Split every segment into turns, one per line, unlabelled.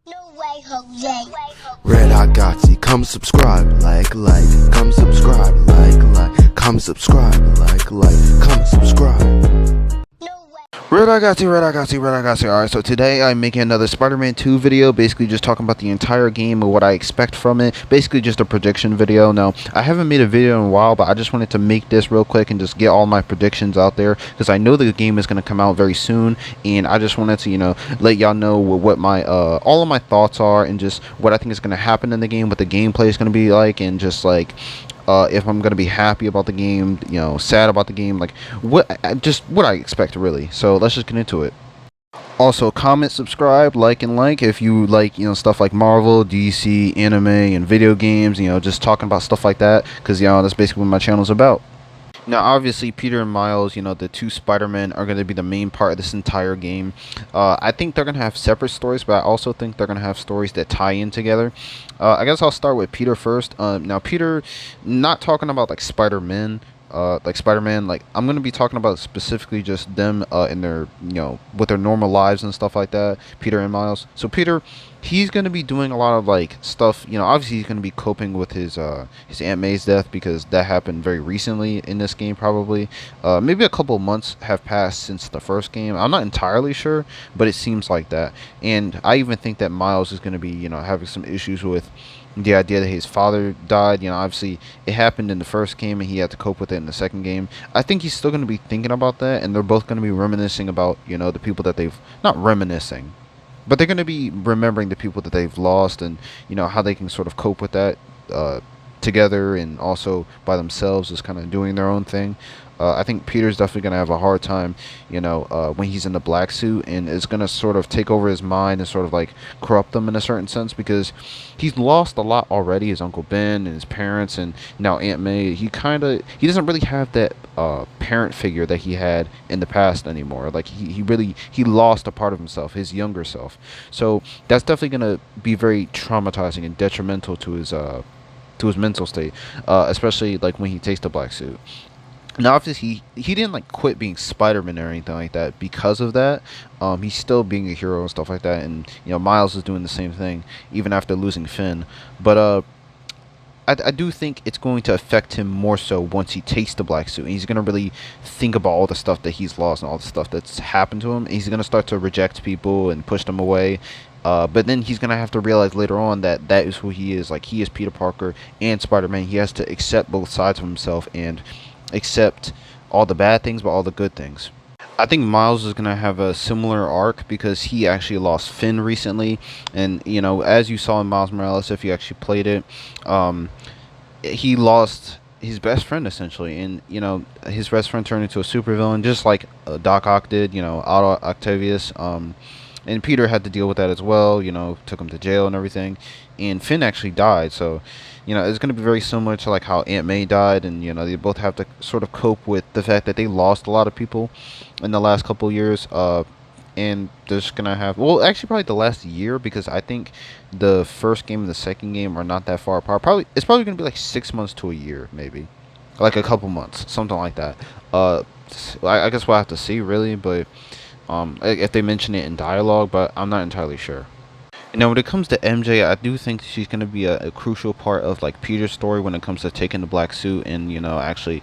No way, Jose.
Red Hot Gotsy, come subscribe, come subscribe, come subscribe, come subscribe.
No way.
Red Hot Gotsy. Alright, so today I'm making another Spider-Man 2 video, basically just talking about the entire game and what I expect from it. Basically just a prediction video. Now, I haven't made a video in a while, but I just wanted to make this real quick and just get all my predictions out there, because I know the game is going to come out very soon, and I just wanted to, let y'all know what my, all of my thoughts are, and just what I think is going to happen in the game, what the gameplay is going to be like, and just like, if I'm gonna be happy about the game, sad about the game, like what I expect really. So let's just get into it. Also, comment, subscribe, like if you like, stuff like Marvel, DC, anime, and video games. Just talking about stuff like that, because that's basically what my channel's about. Now, obviously, Peter and Miles, the two Spider-Men are going to be the main part of this entire game. I think they're going to have separate stories, but I also think they're going to have stories that tie in together. I guess I'll start with Peter first. Now, Peter, not talking about, like, Spider-Man, I'm going to be talking about specifically just them in their, with their normal lives and stuff like that, Peter and Miles. So Peter, he's going to be doing a lot of, like, stuff, obviously he's going to be coping with his Aunt May's death, because that happened very recently in this game, probably. Maybe a couple months have passed since the first game. I'm not entirely sure, but it seems like that. And I even think that Miles is going to be, having some issues with the idea that his father died. Obviously it happened in the first game and he had to cope with it in the second game. I think he's still going to be thinking about that, and they're both going to be reminiscing about, the people that they've, not reminiscing, but they're going to be remembering the people that they've lost, and how they can sort of cope with that together, and also by themselves, just kind of doing their own thing. I think Peter's definitely going to have a hard time, when he's in the black suit, and it's going to sort of take over his mind and sort of like corrupt them in a certain sense, because he's lost a lot already. His Uncle Ben and his parents, and now Aunt May. He doesn't really have that parent figure that he had in the past anymore. Like he lost a part of himself, his younger self. So that's definitely going to be very traumatizing and detrimental to his mental state, especially like when he takes the black suit. Now, obviously, he didn't like quit being Spider-Man or anything like that because of that. He's still being a hero and stuff like that, and Miles is doing the same thing even after losing Finn. But I do think it's going to affect him more so once he takes the black suit. And he's gonna really think about all the stuff that he's lost and all the stuff that's happened to him. And he's gonna start to reject people and push them away. But then he's gonna have to realize later on that that is who he is. Like, he is Peter Parker and Spider-Man. He has to accept both sides of himself and accept all the bad things but all the good things. I think Miles is going to have a similar arc, because he actually lost Finn recently, and as you saw in Miles Morales, if you actually played it, he lost his best friend essentially, and his best friend turned into a supervillain, just like Doc Ock did, Otto Octavius. And Peter had to deal with that as well, took him to jail and everything. And Finn actually died, so, it's going to be very similar to like how Aunt May died, and, they both have to sort of cope with the fact that they lost a lot of people in the last couple of years. And they're just going to have, well, actually probably the last year, because I think the first game and the second game are not that far apart. It's probably going to be like 6 months to a year, maybe. Like a couple months, something like that. I guess we'll have to see, really, but if they mention it in dialogue, but I'm not entirely sure. Now, when it comes to MJ, I do think she's going to be a crucial part of like Peter's story when it comes to taking the black suit and actually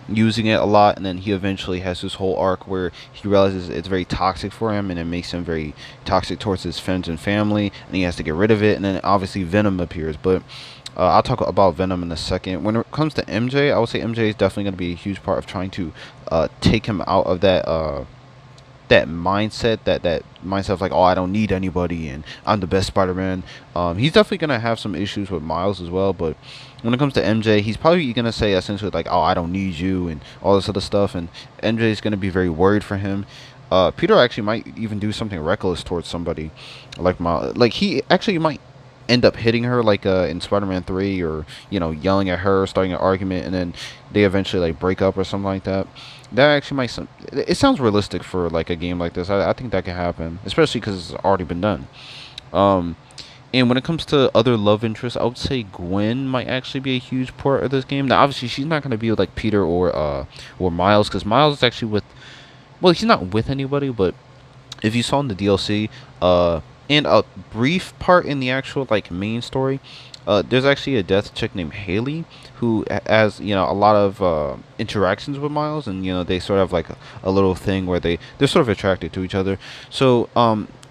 using it a lot. And then he eventually has this whole arc where he realizes it's very toxic for him, and it makes him very toxic towards his friends and family, and he has to get rid of it. And then obviously Venom appears, but I'll talk about Venom in a second. When it comes to MJ, I would say MJ is definitely going to be a huge part of trying to take him out of that that mindset, that mindset of like, oh, I don't need anybody and I'm the best Spider-Man. He's definitely gonna have some issues with Miles as well, but when it comes to MJ, he's probably gonna say essentially like, oh, I don't need you and all this other stuff, and MJ is gonna be very worried for him. Peter actually might even do something reckless towards somebody like Miles. Like, he actually might end up hitting her, like in Spider-Man 3, or yelling at her, starting an argument, and then they eventually like break up or something like that. That actually might it sounds realistic for like a game like this. I think that can happen, especially because it's already been done. And when it comes to other love interests, I would say Gwen might actually be a huge part of this game. Now, obviously, she's not going to be with like Peter or Miles, because Miles is actually with, well, he's not with anybody, but if you saw in the DLC, and a brief part in the actual like main story. There's actually a death chick named Haley who has a lot of interactions with Miles, and they sort of like a little thing where they're sort of attracted to each other. So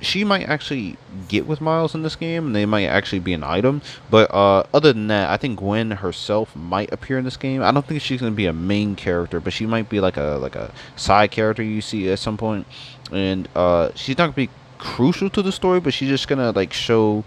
she might actually get with Miles in this game, and they might actually be an item. But other than that, I think Gwen herself might appear in this game. I don't think she's gonna be a main character, but she might be like a side character you see at some point, and she's not gonna be crucial to the story, but she's just gonna like show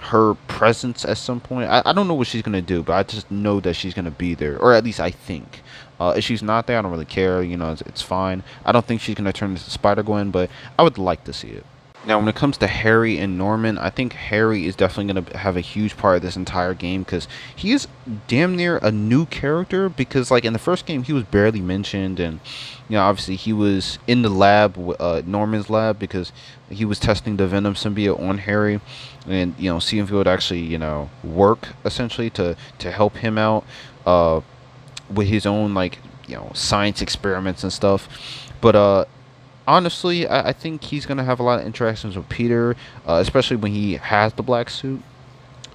her presence at some point. I don't know what she's gonna do, but I just know that she's gonna be there, or at least I think. If she's not there, I don't really care. It's fine. I don't think she's gonna turn into Spider Gwen, but I would like to see it. Now, when it comes to Harry and Norman, I think Harry is definitely going to have a huge part of this entire game because he is damn near a new character. Because, like, in the first game, he was barely mentioned, and obviously he was in the lab, Norman's lab, because he was testing the Venom symbiote on Harry, and seeing if it would actually work essentially to help him out with his own like science experiments and stuff. But honestly, I think he's gonna have a lot of interactions with Peter, especially when he has the black suit.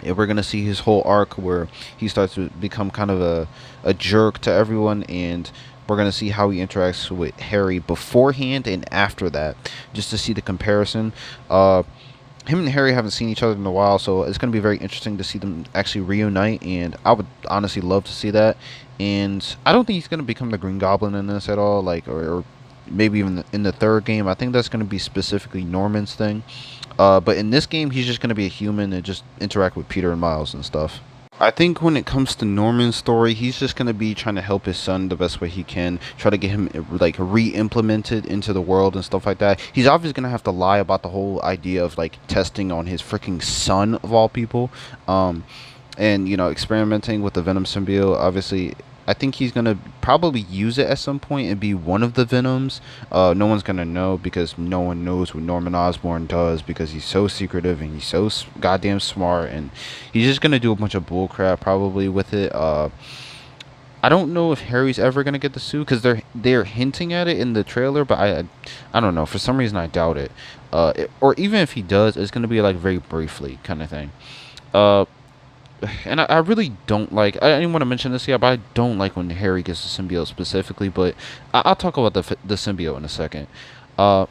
And we're gonna see his whole arc where he starts to become kind of a jerk to everyone, and we're gonna see how he interacts with Harry beforehand and after that, just to see the comparison. Him and Harry haven't seen each other in a while, so it's going to be very interesting to see them actually reunite, and I would honestly love to see that. And I don't think he's going to become the Green Goblin in this at all, like, or maybe even in the third game. I think that's going to be specifically Norman's thing. But in this game, he's just going to be a human and just interact with Peter and Miles and stuff. I think when it comes to Norman's story, he's just going to be trying to help his son the best way he can, try to get him like re-implemented into the world and stuff like that. He's obviously going to have to lie about the whole idea of like testing on his freaking son of all people, and experimenting with the Venom symbiote. Obviously, I think he's gonna probably use it at some point and be one of the Venoms. No one's gonna know because no one knows what Norman Osborn does because he's so secretive and he's so goddamn smart, and he's just gonna do a bunch of bullcrap probably with it. I don't know if Harry's ever gonna get the suit because they're hinting at it in the trailer, but I don't know. For some reason, I doubt it. Or even if he does, it's gonna be like very briefly kind of thing. And I really don't like. I didn't want to mention this yet, but I don't like when Harry gets the symbiote specifically. But I'll talk about the symbiote in a second. But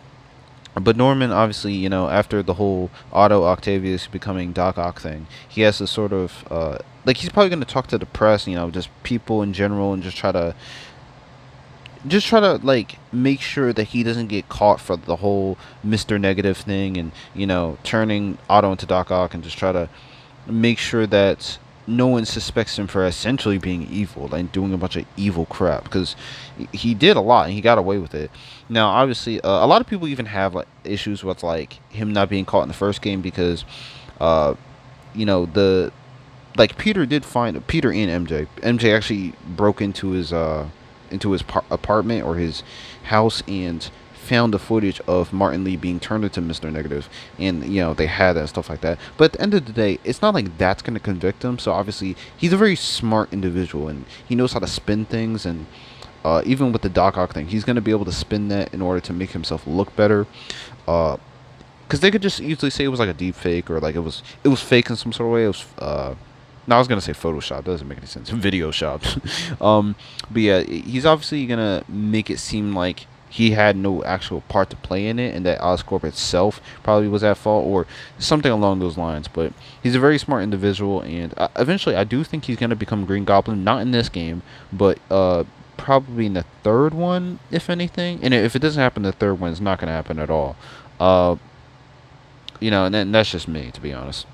Norman, obviously, after the whole Otto Octavius becoming Doc Ock thing, he has to sort of like he's probably going to talk to the press, just people in general, and just try to like make sure that he doesn't get caught for the whole Mr. Negative thing, and turning Otto into Doc Ock, and just try to make sure that no one suspects him for essentially being evil and doing a bunch of evil crap, because he did a lot and he got away with it. Now, obviously, a lot of people even have like issues with like him not being caught in the first game because, the like Peter did find Peter and MJ. MJ actually broke into his apartment or his house and found the footage of Martin Lee being turned into Mr. Negative, and they had that and stuff like that. But at the end of the day, it's not like that's going to convict him. So obviously he's a very smart individual and he knows how to spin things, and even with the Doc Ock thing, he's going to be able to spin that in order to make himself look better, because they could just easily say it was like a deep fake, or like it was fake in some sort of way. It was no, I was gonna say Photoshop. That doesn't make any sense. Video shopped. But yeah, he's obviously gonna make it seem like he had no actual part to play in it, and that Oscorp itself probably was at fault, or something along those lines. But he's a very smart individual, and eventually, I do think he's gonna become Green Goblin. Not in this game, but probably in the third one, if anything. And if it doesn't happen, the third one is not gonna happen at all. And then that's just me, to be honest.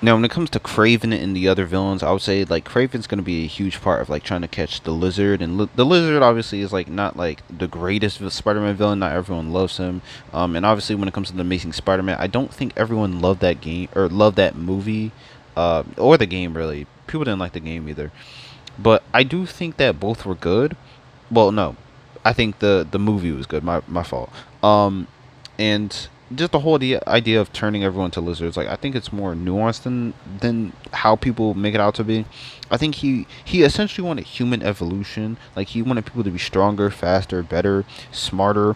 Now, when it comes to Craven and the other villains, I would say like Craven's gonna be a huge part of like trying to catch the Lizard, and the Lizard obviously is like not like the greatest Spider-Man villain. Not everyone loves him, and obviously when it comes to the Amazing Spider-Man, I don't think everyone loved that game or loved that movie, or the game really. People didn't like the game either, but I do think that both were good. Well, no, I think the movie was good. My fault. And just the whole idea of turning everyone to lizards, like I think it's more nuanced than how people make it out to be. I think he essentially wanted human evolution. Like he wanted people to be stronger, faster, better, smarter,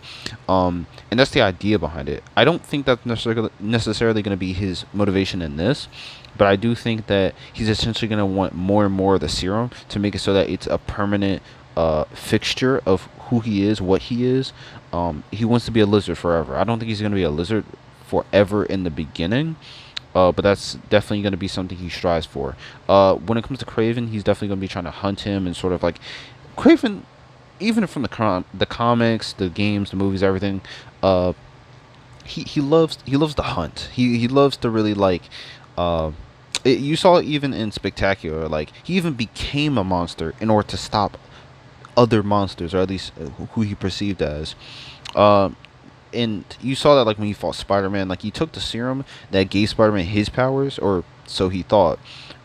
and that's the idea behind it. I don't think that's necessarily going to be his motivation in this, but I do think that he's essentially going to want more and more of the serum to make it so that it's a permanent fixture of who he is, what he is. He wants to be a lizard forever. I don't think he's going to be a lizard forever in the beginning, but that's definitely going to be something he strives for. When it comes to Craven, he's definitely going to be trying to hunt him and sort of like Craven, even from the comics, the games, the movies, everything. Uh, he loves the hunt. He loves to really like. Uh, you saw it even in Spectacular. Like he even became a monster in order to stop other monsters, or at least who he perceived as. Um, and you saw that like when he fought Spider-Man, like he took the serum that gave Spider-Man his powers, or so he thought,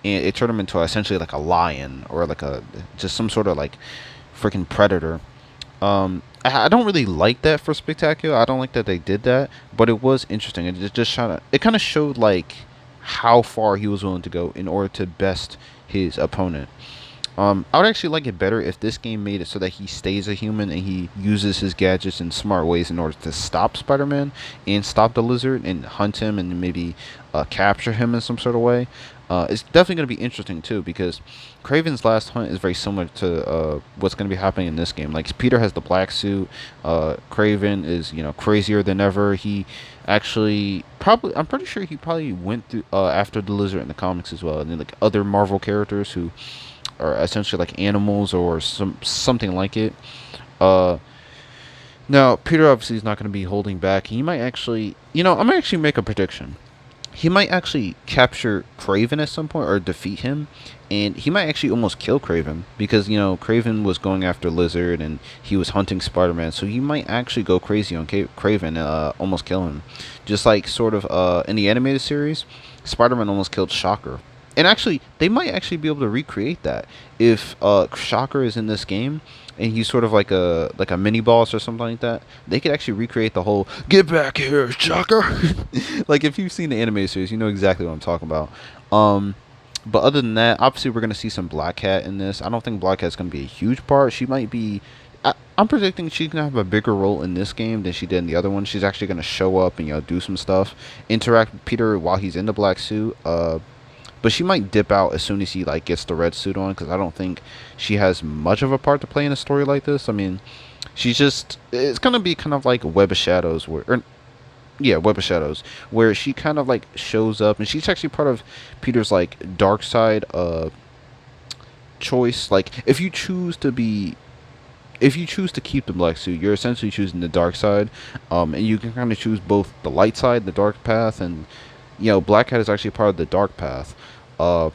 and it turned him into essentially like a lion or like a just some sort of like freaking predator. I don't really like that for Spectacular. I don't like that they did that, but it was interesting. It kind of showed like how far he was willing to go in order to best his opponent. I would actually like it better if this game made it so that he stays a human and he uses his gadgets in smart ways in order to stop Spider-Man and stop the lizard and hunt him and maybe capture him in some sort of way. It's definitely going to be interesting too because Craven's last hunt is very similar to what's going to be happening in this game. Like Peter has the black suit, Craven is crazier than ever. He actually probably I'm pretty sure he probably went through after the lizard in the comics as well, and then like other Marvel characters who are essentially like animals or something like it. Uh, Now Peter obviously is not going to be holding back. He might actually, I'm gonna actually make a prediction. He might actually capture Craven at some point or defeat him, and he might actually almost kill Craven because Craven was going after Lizard and he was hunting Spider-Man, so he might actually go crazy on Craven, almost kill him, just like sort of in the animated series, Spider-Man almost killed Shocker. And actually, they might actually be able to recreate that if Shocker is in this game and he's sort of like a mini boss or something like that. They could actually recreate the whole "Get back here, Shocker!" Like if you've seen the anime series, you know exactly what I'm talking about. Um, but other than that, obviously we're gonna see some Black Cat in this. I don't think Black Cat's gonna be a huge part. She might be. I'm predicting she's gonna have a bigger role in this game than she did in the other one. She's actually gonna show up and do some stuff, interact with Peter while he's in the black suit. But she might dip out as soon as he like gets the red suit on, because I don't think she has much of a part to play in a story like this. I mean, it's gonna be kind of like Web of Shadows, yeah, Web of Shadows, where she kind of like shows up, and she's actually part of Peter's like dark side choice. Like if you choose to keep the black suit, you're essentially choosing the dark side, and you can kind of choose both the light side, the dark path, and Black Cat is actually part of the dark path. Uh,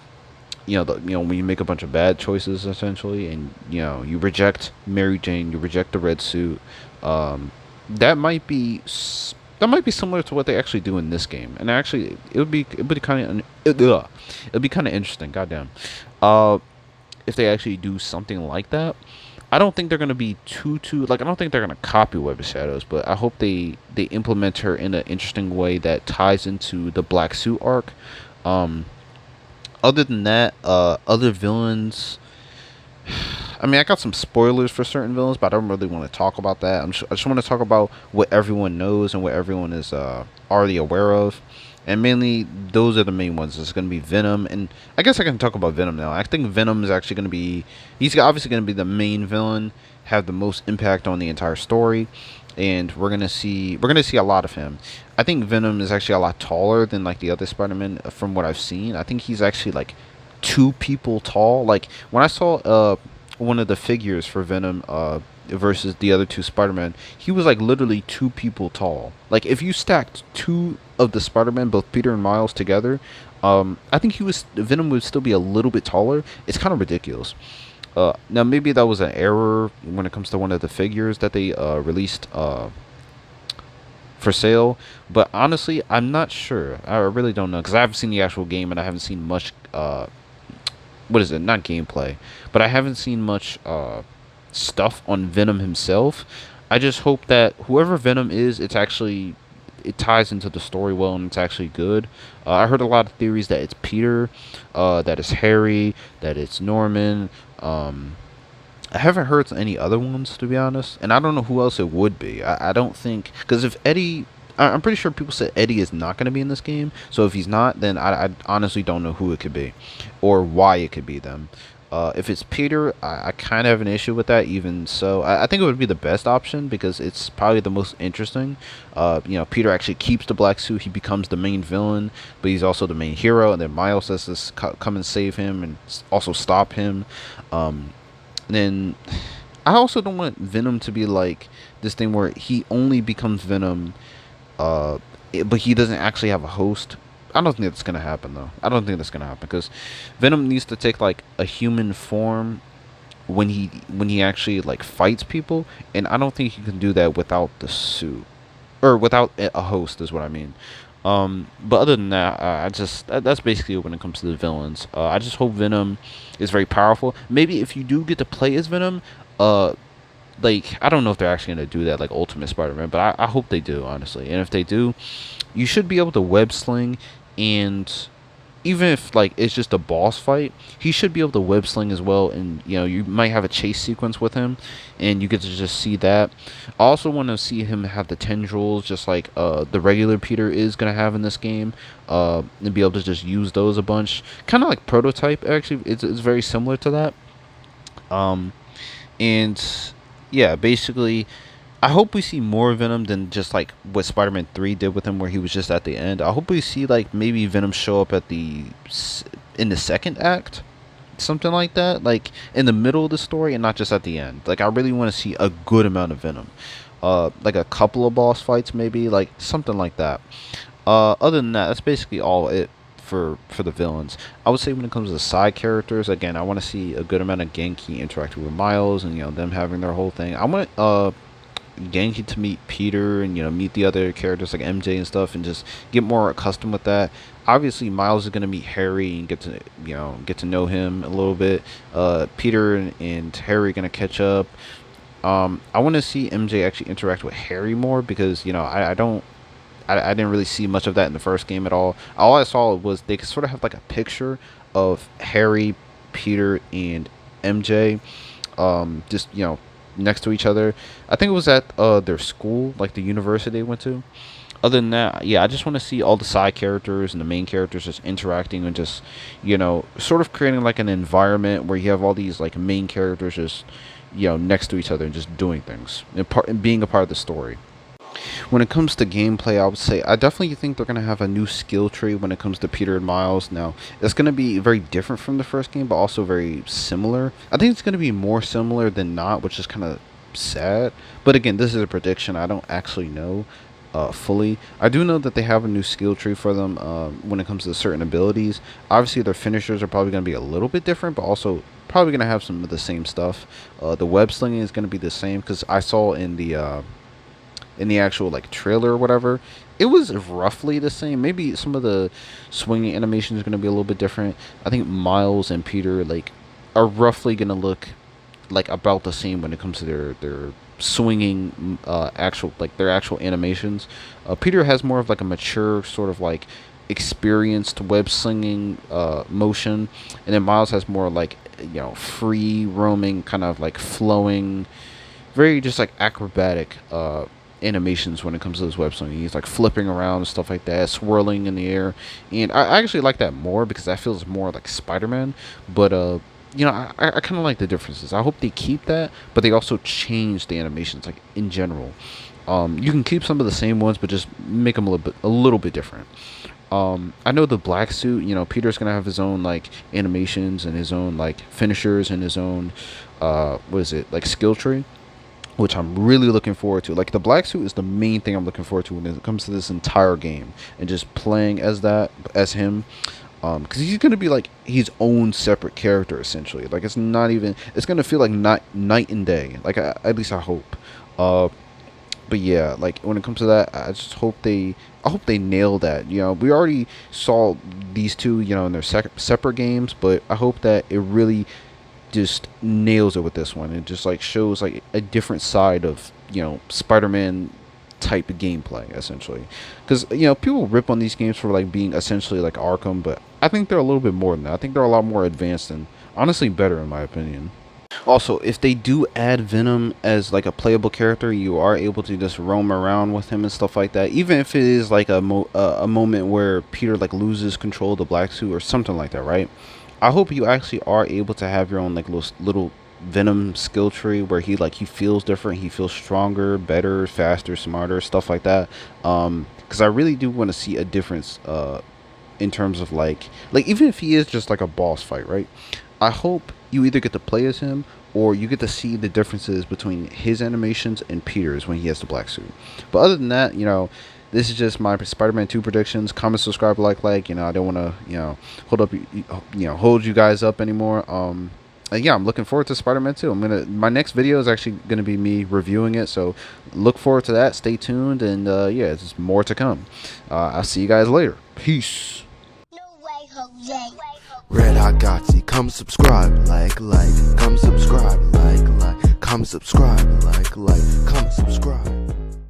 when you make a bunch of bad choices essentially, and you reject Mary Jane, you reject the red suit. Um, that might be similar to what they actually do in this game, and actually it would be kind of it'd be kind of interesting. Goddamn, if they actually do something like that. I don't think they're gonna be too like I don't think they're gonna copy Web of Shadows, but I hope they implement her in an interesting way that ties into the Black Suit arc. Um, Other than that, other villains. I mean, I got some spoilers for certain villains, but I don't really want to talk about that. I just want to talk about what everyone knows and what everyone is already aware of, and mainly those are the main ones. It's going to be Venom, and I guess I can talk about Venom now. I think Venom is actually going to be he's obviously going to be the main villain, have the most impact on the entire story, and we're gonna see a lot of him. I think Venom is actually a lot taller than like the other Spider-Man from what I've seen. I think he's actually like 2 people tall. Like when I saw one of the figures for Venom versus the other 2 Spider-Man, he was like literally 2 people tall. Like if you stacked 2 of the Spider-Man, both Peter and Miles together, I think Venom would still be a little bit taller. It's kind of ridiculous. Now maybe that was an error when it comes to one of the figures that they released for sale, but honestly, I'm not sure. I really don't know because I haven't seen the actual game and I haven't seen much. What is it? Not gameplay, but I haven't seen much stuff on Venom himself. I just hope that whoever Venom is, it's actually it ties into the story well and it's actually good. I heard a lot of theories that it's Peter, that it's Harry, that it's Norman. I haven't heard any other ones, to be honest, and I don't know who else it would be. I don't think, because if Eddie, I'm pretty sure people said Eddie is not going to be in this game. So if he's not, then I honestly don't know who it could be, or why it could be them. If it's Peter, I kind of have an issue with that. Even so, I think it would be the best option because it's probably the most interesting. Peter actually keeps the black suit. He becomes the main villain, but he's also the main hero. And then Miles has to come and save him and also stop him. Then I also don't want Venom to be like this thing where he only becomes Venom, but he doesn't actually have a host. I don't think that's gonna happen though. I don't think that's gonna happen because Venom needs to take like a human form when he actually like fights people, and I don't think he can do that without the suit or without a host is what I mean. But other than that, that's basically it when it comes to the villains. I just hope Venom is very powerful. Maybe if you do get to play as Venom, like I don't know if they're actually gonna do that like Ultimate Spider-Man, but I hope they do honestly. And if they do, you should be able to web sling, and even if like it's just a boss fight, he should be able to web sling as well. And you might have a chase sequence with him, and you get to just see that. I also want to see him have the tendrils, just like the regular Peter is gonna have in this game, and be able to just use those a bunch, kind of like Prototype. Actually, it's very similar to that. And yeah, basically I hope we see more Venom than just like what Spider-Man 3 did with him, where he was just at the end. I hope we see like maybe Venom show up in the second act, something like that, like in the middle of the story and not just at the end. Like I really want to see a good amount of Venom, like a couple of boss fights, maybe like something like that. Other than that, that's basically all it for the villains. I would say when it comes to the side characters, again, I want to see a good amount of Genki interacting with Miles and them having their whole thing. I want Genki to meet Peter and meet the other characters like MJ and stuff, and just get more accustomed with that. Obviously, Miles is gonna meet Harry and get to know him a little bit. Peter and Harry gonna catch up. I want to see MJ actually interact with Harry more because I didn't really see much of that in the first game at all. All I saw was they sort of have like a picture of Harry, Peter, and MJ, just next to each other. I think it was at their school, like the university they went to. Other than that, yeah, I just want to see all the side characters and the main characters just interacting and just sort of creating like an environment where you have all these like main characters just next to each other and just doing things and being a part of the story. When it comes to gameplay, I would say I definitely think they're going to have a new skill tree when it comes to Peter and Miles. Now, it's going to be very different from the first game, but also very similar. I think it's going to be more similar than not, which is kind of sad. But again, this is a prediction. I don't actually know fully. I do know that they have a new skill tree for them when it comes to certain abilities. Obviously, their finishers are probably going to be a little bit different, but also probably going to have some of the same stuff. The web slinging is going to be the same because I saw in the actual like trailer or whatever, it was roughly the same. Maybe some of the swinging animation is going to be a little bit different. I think Miles and Peter like are roughly going to look like about the same when it comes to their swinging their actual animations. Peter has more of like a mature sort of like experienced web slinging motion, and then Miles has more like free roaming kind of like flowing, very just like acrobatic animations when it comes to this web slinging. He's like flipping around and stuff like that, swirling in the air, and I actually like that more because that feels more like Spider-Man. But I kind of like the differences. I hope they keep that, but they also change the animations like in general. You can keep some of the same ones, but just make them a little bit different. I know the black suit, Peter's gonna have his own like animations and his own like finishers and his own what is it, like skill tree, which I'm really looking forward to. Like the black suit is the main thing I'm looking forward to when it comes to this entire game, and just playing as him, because he's gonna be like his own separate character essentially. Like it's gonna feel like night and day. Like at least I hope. But yeah, like when it comes to that, I hope they nail that. We already saw these two, in their separate games, but I hope that it really just nails it with this one. It just like shows like a different side of Spider-Man type of gameplay, essentially. Because people rip on these games for like being essentially like Arkham, but I think they're a little bit more than that. I think they're a lot more advanced and honestly better in my opinion. Also, if they do add Venom as like a playable character, you are able to just roam around with him and stuff like that. Even if it is like a moment where Peter like loses control of the black suit or something like that, right? I hope you actually are able to have your own like little Venom skill tree where he feels different, he feels stronger, better, faster, smarter, stuff like that. Because I really do want to see a difference in terms of like even if he is just like a boss fight, right? I hope you either get to play as him or you get to see the differences between his animations and Peter's when he has the black suit. But other than that, this is just my Spider-Man 2 predictions. Comment, subscribe, like. I don't want to, hold you guys up anymore. And yeah, I'm looking forward to Spider-Man 2. My next video is actually gonna be me reviewing it, so look forward to that. Stay tuned, and yeah, there's more to come. I'll see you guys later. Peace.
No way, Jose. Red Hot Gotti, come subscribe, come subscribe, come subscribe, come subscribe.